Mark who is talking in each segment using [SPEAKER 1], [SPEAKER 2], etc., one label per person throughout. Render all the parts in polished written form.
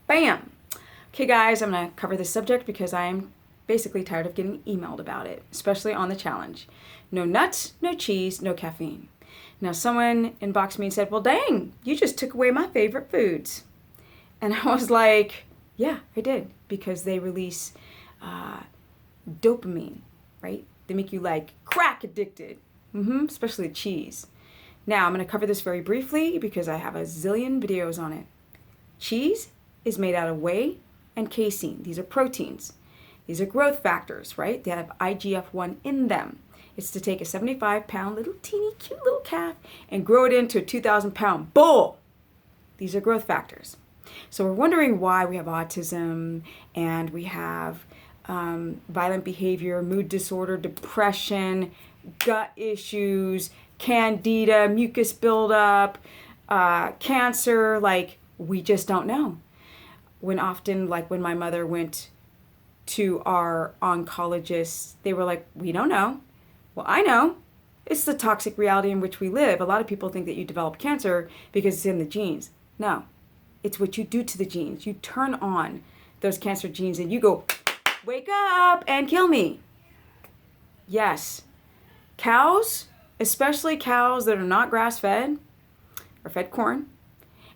[SPEAKER 1] Bam! Okay, guys, I'm going to cover this subject because I'm basically tired of getting emailed about it, especially on the challenge. No nuts, no cheese, no caffeine. Now, someone inboxed me and said, well, dang, you just took away my favorite foods. And I was like, yeah, I did, because they release dopamine, right? They make you like crack addicted, especially cheese. Now, I'm going to cover this very briefly because I have a zillion videos on it. Cheese is made out of whey and casein. These are proteins. These are growth factors, right? They have IGF-1 in them. It's to take a 75-pound little teeny cute little calf and grow it into a 2,000-pound bull. These are growth factors. So we're wondering why we have autism and we have violent behavior, mood disorder, depression, gut issues, candida, mucus buildup, cancer. Like, we just don't know. When my mother went to our oncologists, they were like, we don't know. Well, I know. It's the toxic reality in which we live. A lot of people think that you develop cancer because it's in the genes. No, it's what you do to the genes. You turn on those cancer genes and you go, wake up and kill me. Yes. Cows, especially cows that are not grass-fed or fed corn,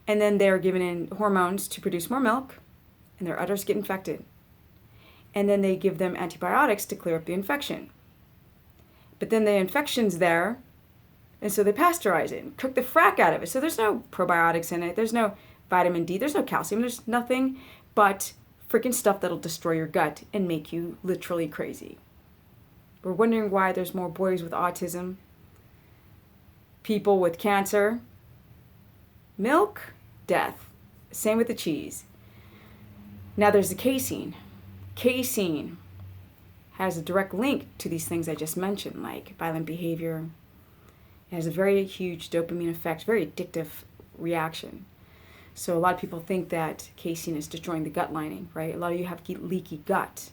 [SPEAKER 1] and then they're given in hormones to produce more milk, and their udders get infected. And then they give them antibiotics to clear up the infection. But then the infection's there, and so they pasteurize it and cook the frack out of it. So there's no probiotics in it. There's no vitamin D. There's no calcium. There's nothing but freaking stuff that'll destroy your gut and make you literally crazy. We're wondering why there's more boys with autism, people with cancer, milk, death. Same with the cheese. Now there's the casein. Casein has a direct link to these things I just mentioned, like violent behavior. It has a very huge dopamine effect, very addictive reaction. So a lot of people think that casein is destroying the gut lining, right? A lot of you have leaky gut.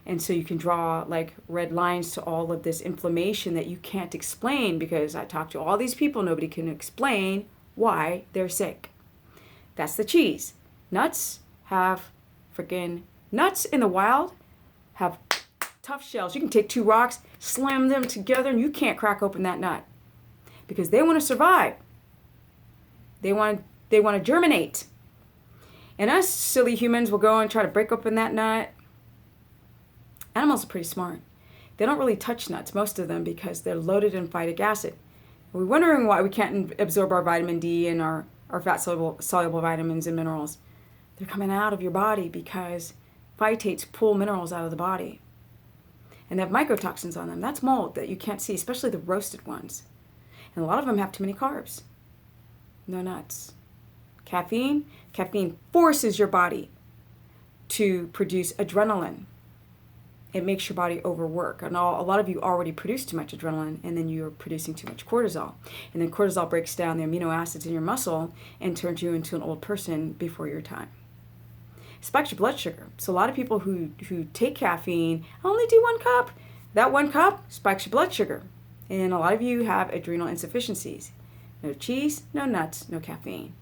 [SPEAKER 1] And so you can draw like red lines to all of this inflammation that you can't explain, because I talk to all these people, nobody can explain why they're sick. That's the cheese. Nuts in the wild have tough shells. You can take two rocks, slam them together, and you can't crack open that nut because they want to survive. They want to germinate. And us silly humans will go and try to break open that nut. Animals are pretty smart. They don't really touch nuts, most of them, because they're loaded in phytic acid. We're wondering why we can't absorb our vitamin D and our fat-soluble vitamins and minerals. They're coming out of your body because phytates pull minerals out of the body. And they have mycotoxins on them. That's mold that you can't see, especially the roasted ones. And a lot of them have too many carbs. No nuts. Caffeine forces your body to produce adrenaline. It makes your body overwork. And a lot of you already produce too much adrenaline, and then you're producing too much cortisol. And then cortisol breaks down the amino acids in your muscle and turns you into an old person before your time. Spikes your blood sugar. So a lot of people who take caffeine only do 1 cup. That 1 cup spikes your blood sugar. And a lot of you have adrenal insufficiencies. No cheese, no nuts, no caffeine.